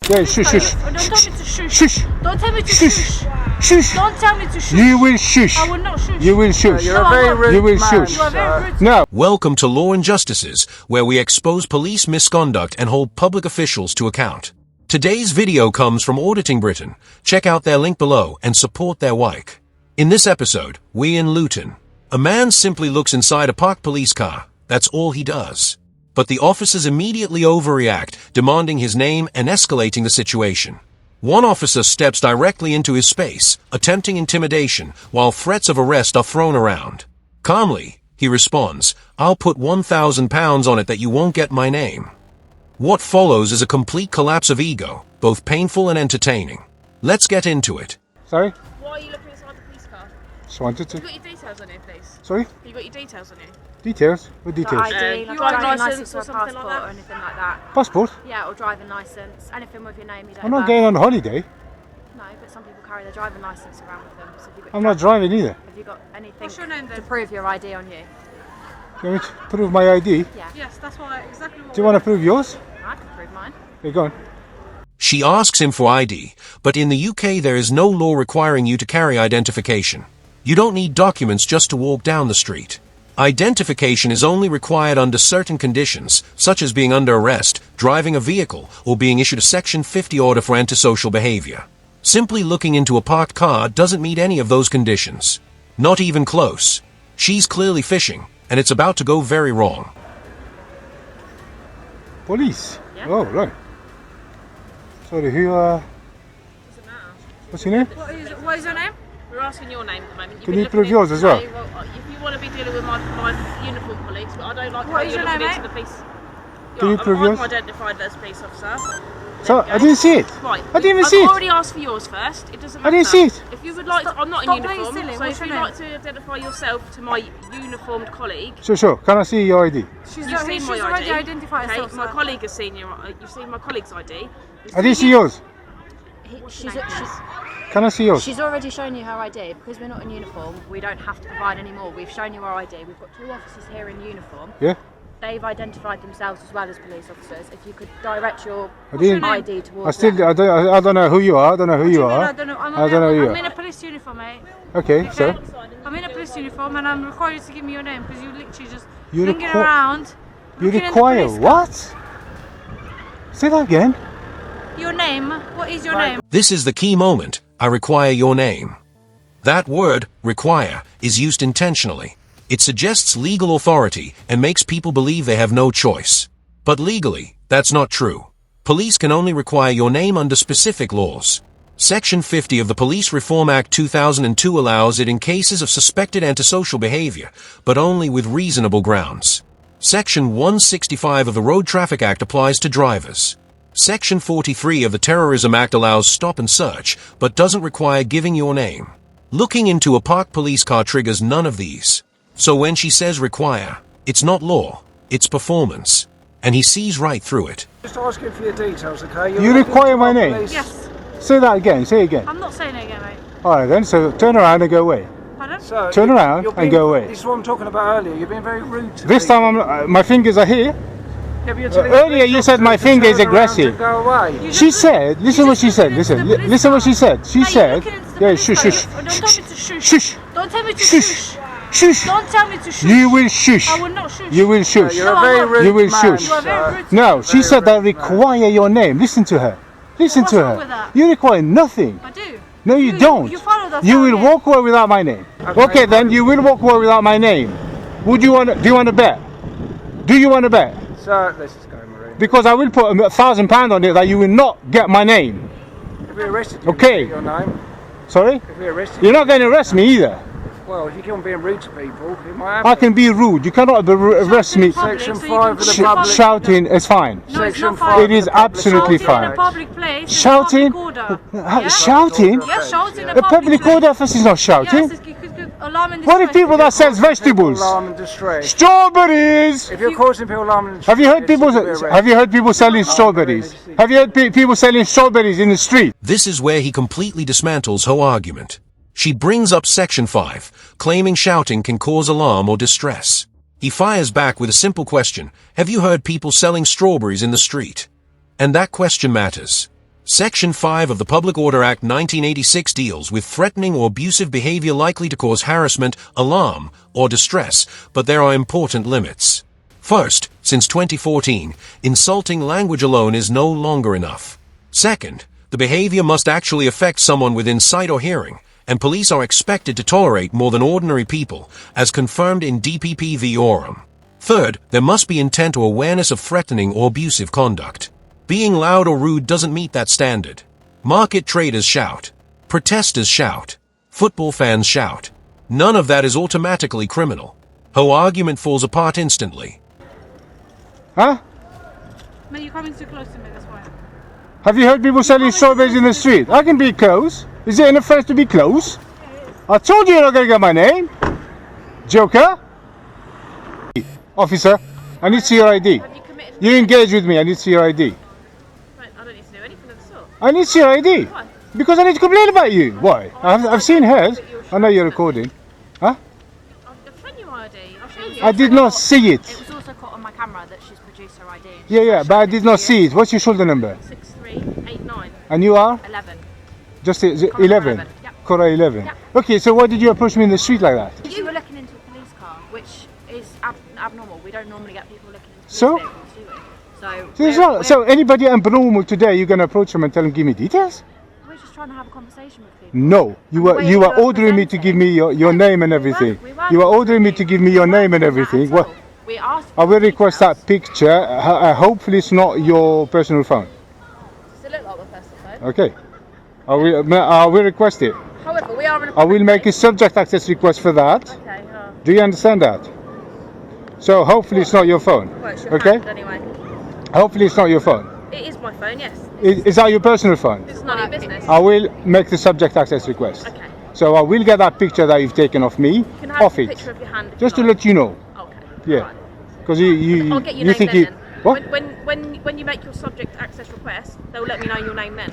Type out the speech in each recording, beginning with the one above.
Yeah, shush, shush. Don't tell me to shush. Shush. Don't tell me to Shush. shush. Shush. Don't tell me to shush. You will shush. I will not shush. You will shush. You're a very rude You will man, shush. You are very rude. No. Welcome to Law and Justices, where we expose police misconduct and hold public officials to account. Today's video comes from Auditing Britain. Check out their link below and support their work. In this episode, we in Luton. A man simply looks inside a parked police car. That's all he does. But the officers immediately overreact, demanding his name and escalating the situation. One officer steps directly into his space, attempting intimidation, while threats of arrest are thrown around. Calmly, he responds, "I'll put £1,000 on it that you won't get my name." What follows is a complete collapse of ego, both painful and entertaining. Let's get into it. Sorry? Why are you looking inside the police car? Just wanted to. You got your details on here, please. Sorry? You got your details on here? Details? What details? ID, You like drive driving licence license or or a something like passport that? or anything like that. Passport? Yeah, or driving license, anything with your name. You don't. I'm not going on holiday. No, but some people carry their driving license around with them. So have you got I'm not driving either. Have you got anything What's your name to then? prove your ID on you? You want me to prove my ID? Yeah. Yes, that's what exactly what Do you want to prove yours? I can prove mine. Okay, go on. She asks him for ID, but in the UK there is no law requiring you to carry identification. You don't need documents just to walk down the street. Identification is only required under certain conditions, such as being under arrest, driving a vehicle, or being issued a Section 50 order for antisocial behavior. Simply looking into a parked car doesn't meet any of those conditions. Not even close. She's clearly fishing, and it's about to go very wrong. Police? Yeah. Oh, right. Sorry, who, Doesn't matter. what's your name? What is your name? We're asking your name at the moment. You've Can been you looking prove yours as well? If you want to be dealing with my uniform colleagues, but I don't like What how is you're your looking name, into the police. Can you prove yours? I'm identified as police officer. So, There I you go. didn't see it. Right. I didn't even see I've it. already asked for yours first. It doesn't I matter. didn't see it. If you would like to, I'm not in Stop being uniform, silly. so What's if your you'd name? like to identify yourself to my uniformed colleague, Sure. Can I see your ID? She's you've seen my already ID. identified Okay, herself. my sir. colleague has seen you've seen my colleague's ID. I didn't see yours. Can I see yours? She's already shown you her ID. Because we're not in uniform, we don't have to provide any more. We've shown you our ID. We've got two officers here in uniform. Yeah? They've identified themselves as well as police officers. If you could direct your I didn't. ID towards I don't know who you are. I don't know who you are. I don't know. I don't know who you I'm in are. a police uniform, mate. Okay, so? I'm in a police uniform and I'm required you to give me your name because you literally just You hanging requ- around. You looking in the require police car. what? Say that again. Your name? What is your name? This is the key moment. I require your name. That word, require, is used intentionally. It suggests legal authority and makes people believe they have no choice. But legally, that's not true. Police can only require your name under specific laws. Section 50 of the Police Reform Act 2002 allows it in cases of suspected antisocial behavior, but only with reasonable grounds. Section 165 of the Road Traffic Act applies to drivers. Section 43 of the Terrorism Act allows stop and search, but doesn't require giving your name. Looking into a parked police car triggers none of these. So when she says require, it's not law, it's performance. And he sees right through it. Just asking for your details, okay? You require my name? Yes. Say that again. Say it again. I'm not saying it again, mate. Alright then, so turn around and go away. Pardon? So, Turn around you're and being- go away. This is what I'm talking about earlier. You're being very rude to This me. time my fingers are here. Yeah, but you're telling earlier police you said my officers to finger is turn around aggressive. and Go away. She said, listen what she said, listen what she said. She said, yeah, shush, shush, Don't tell me to shush. shush, Don't tell me to shush, shush. shush. Don't tell me to shush. You will shush. I will not shush. You will shush. You're No, a very I'm not. rude You will man, shush. You are very sir. rude. No, she Very said that rude man. require your name. Listen to her. Listen What's to wrong her. with that? You require nothing. I do. No, you don't. You follow that. You will walk away without my name. Okay, then you will walk away without my name. Would you want? Do you want to bet? Do you want to bet? Sir, let's just go, Marie. Because I will put £1,000 on it that you will not get my name. If we arrested you, Okay. we'd get your name. Sorry? If we arrested You're not going to arrest me either. well, if you keep on being rude to people, it might I happen. can be rude. You cannot arrest me. Section 5 of the Sh- public... shouting is fine. No, it's Section not 5 fine. It is of the public absolutely Shouting in fine. a public place. is a Shouting? public order. Yeah? Shouting? Yes, shouting in a The public place. order officer is not shouting. Yes, it's alarm and What if distress. people that sells vegetables? Alarm and distress. Strawberries! If you're causing people alarm and distress... Have you heard people? you'll be arrested. Have you heard people selling strawberries? Have you heard people selling strawberries in the street? This is where he completely dismantles her argument. She brings up Section 5, claiming shouting can cause alarm or distress. He fires back with a simple question: have you heard people selling strawberries in the street? And that question matters. Section 5 of the Public Order Act 1986 deals with threatening or abusive behavior likely to cause harassment, alarm, or distress, but there are important limits. First, since 2014, insulting language alone is no longer enough. Second, the behavior must actually affect someone within sight or hearing, and police are expected to tolerate more than ordinary people, as confirmed in DPP v. Oram. Third, there must be intent or awareness of threatening or abusive conduct. Being loud or rude doesn't meet that standard. Market traders shout. Protesters shout. Football fans shout. None of that is automatically criminal. Her argument falls apart instantly. Huh? Mate, you're coming too close to me, that's why. Have you heard people selling strawberries in the street? I can be close. Is it an offense to be close? I told you you're not going to get my name. Joker. Officer, I need to see your ID. Have you committed? You engage with me, I need to see your ID. Mate, I don't need to do anything of the sort. I need to see your ID. Why? Because I need to complain about you. Why? I've seen hers. I know you're recording. Huh? I've shown you my ID. I've shown you. I did not see It it. was also caught on my camera that she's produced her ID. Yeah, but I did not see it. What's your shoulder number? 6389 And you are? 11. Just Cora 11? 11, yeah. Cora 11. Yeah. Okay, so why did you approach me in the street like that? You were looking into a police car, which is abnormal. We don't normally get people looking into police So? vehicles, do we? So, So anybody abnormal today, you're going to approach them and tell them, give me details? we're just trying to have a conversation with people. No, you were Where you were ordering me to give me your name and everything. We weren't You were ordering me to give me your name and We weren't everything. at Well, all. We asked I for will request details. that picture. Hopefully it's not your personal phone. Does it look like my personal phone? Okay. I will request it. However, we are in a I will make a subject access request for that. Okay, Do you understand that? So hopefully it's not your phone. well, it's your Okay? hand anyway. Hopefully it's not your phone. It is my phone, yes. Is that your personal phone? It's none of your business. I will make the subject access request. Okay. So I will get that picture that you've taken of me You can have off a it. picture of your hand if Just to you let you know. like. Okay. Yeah. Right. Because you I'll get your you name think then. you then. what? When you make your subject access request, they'll let me know your name then.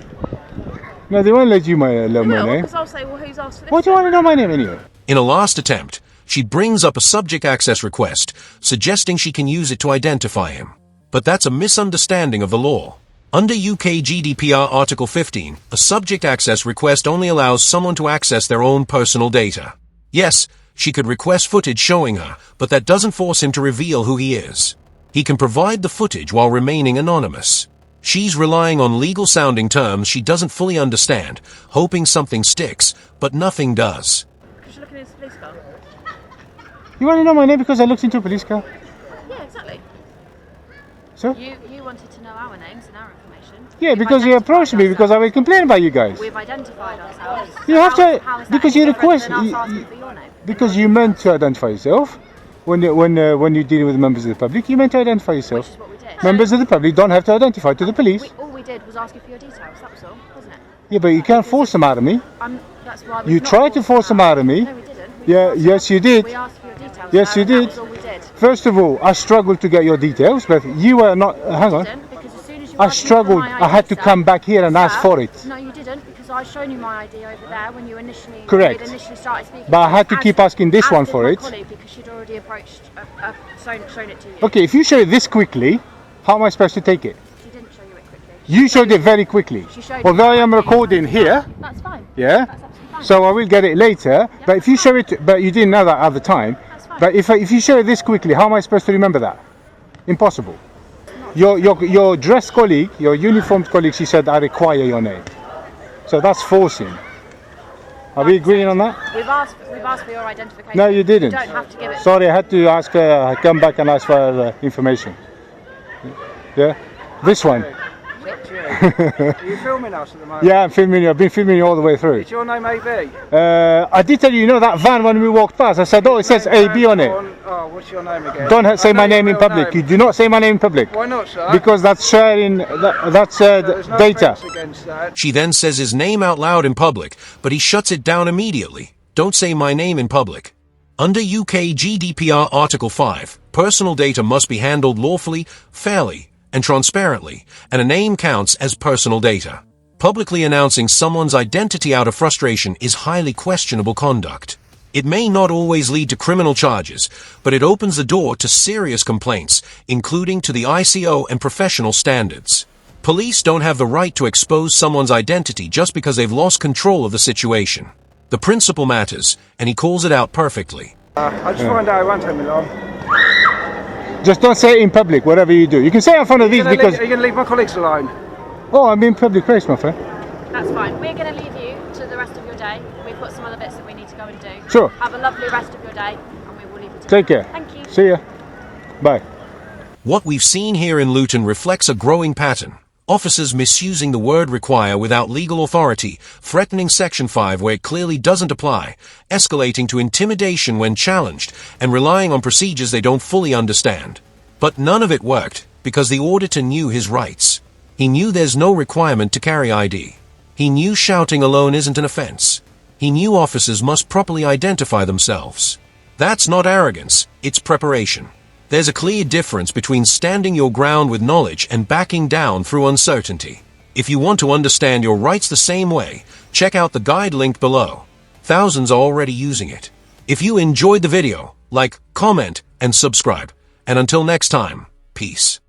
No, they won't let you my They my will, name. because I'll say, well, who's asked for this? Why do you want to know my name anyway? In a last attempt, she brings up a subject access request, suggesting she can use it to identify him. But that's a misunderstanding of the law. Under UK GDPR Article 15, a subject access request only allows someone to access their own personal data. Yes, she could request footage showing her, but that doesn't force him to reveal who he is. He can provide the footage while remaining anonymous. She's relying on legal-sounding terms she doesn't fully understand, hoping something sticks, but nothing does. Because you're looking into the police car. You want to know my name because I looked into a police car? Yeah, exactly. So? You wanted to know our names and our information. Yeah, We've because you approached me because I will complain about you guys. We've identified ourselves. You have to- How is that because any you different request- than us you- asking for your name? Because you meant to identify yourself. When you're dealing with members of the public, you meant to identify yourself. Which is what we did. Members of the public don't have to identify to the police. All we did was ask you for your details. That was all, wasn't it? Yeah, but you can't force them out of me. That's why You we've not tried to force them out of me. No, we didn't. We Yeah, asked yes, you did. We asked for your details. Yes, you That did. was all we did. First of all, I struggled to get your details, but you were not. Hang on. Didn't, because as soon as you I asked me for struggled. my I had to ID, come back here and ask sir, for it. No, you didn't, because I shown you my ID over there when you initially Correct. we'd initially started speaking. But I had to As- keep asking this as one did for my it. colleague, because she'd already approached, shown it to you. Okay, if you show it this quickly, how am I supposed to take it? She didn't show you it quickly. You showed it very quickly. She showed Although I you am my ID. recording here, That's fine. yeah. That's absolutely fine. So I will get it later. But if you show it, but you didn't know that at the time. That's fine. But if you show it this quickly, how am I supposed to remember that? Impossible. Your dressed colleague, your uniformed colleague, she said, I require your name. So that's forcing. Are we agreeing on that? We've asked for your identification. No, you didn't. You don't have to give it. Sorry, I had to ask her, come back and ask for information. Yeah? This one. That's you. Are you filming us at the moment? Yeah, I'm filming you. I've been filming you all the way through. Is your name AB? I did tell you, that van when we walked past, I said, oh, it says AB on it. Oh, what's your name again? Don't say I my know name your in real public. name. You do not say my name in public. Why not, sir? Because that's sharing, that's There's no data. offence against that. She then says his name out loud in public, but he shuts it down immediately. Don't say my name in public. Under UK GDPR Article 5, personal data must be handled lawfully, fairly, and transparently, and a name counts as personal data. Publicly announcing someone's identity out of frustration is highly questionable conduct. It may not always lead to criminal charges, but it opens the door to serious complaints, including to the ICO and professional standards. Police don't have the right to expose someone's identity just because they've lost control of the situation. The principle matters, and he calls it out perfectly. I'll just find out, it won't take me long. Just don't say it in public, whatever you do. You can say it in front of these because... Are you going to leave my colleagues alone? Oh, I'm in public place, my friend. That's fine. We're going to leave you to the rest of your day. We've got some other bits that we need to go and do. Sure. Have a lovely rest of your day, and we will leave you to Take care. Thank you. See ya. Bye. What we've seen here in Luton reflects a growing pattern. Officers misusing the word require without legal authority, threatening Section 5 where it clearly doesn't apply, escalating to intimidation when challenged, and relying on procedures they don't fully understand. But none of it worked, because the auditor knew his rights. He knew there's no requirement to carry ID. He knew shouting alone isn't an offense. He knew officers must properly identify themselves. That's not arrogance, it's preparation. There's a clear difference between standing your ground with knowledge and backing down through uncertainty. If you want to understand your rights the same way, check out the guide linked below. Thousands are already using it. If you enjoyed the video, like, comment, and subscribe. And until next time, peace.